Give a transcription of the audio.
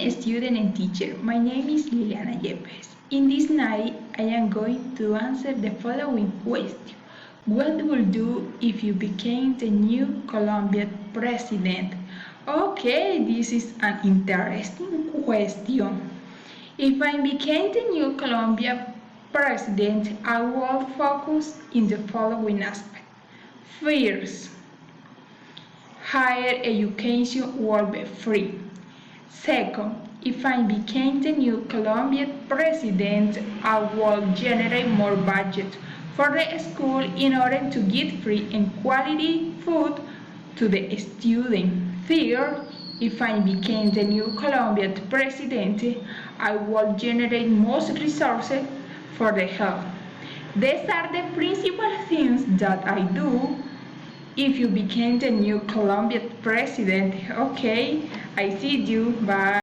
student and teacher. My name is Liliana Yepes. In this night, I am going to answer the following question. What would you do if you became the new Colombian president? Okay, this is an interesting question. If I became the new Colombian president, I will focus in the following aspects. First, higher education will be free. Second, if I became the new Colombian president, I would generate more budget for the school in order to get free and quality food to the student. Third, if I became the new Colombian president, I would generate most resources for the health. These are the principal things that I do if you became the new Colombian president. Okay, I see you. Bye.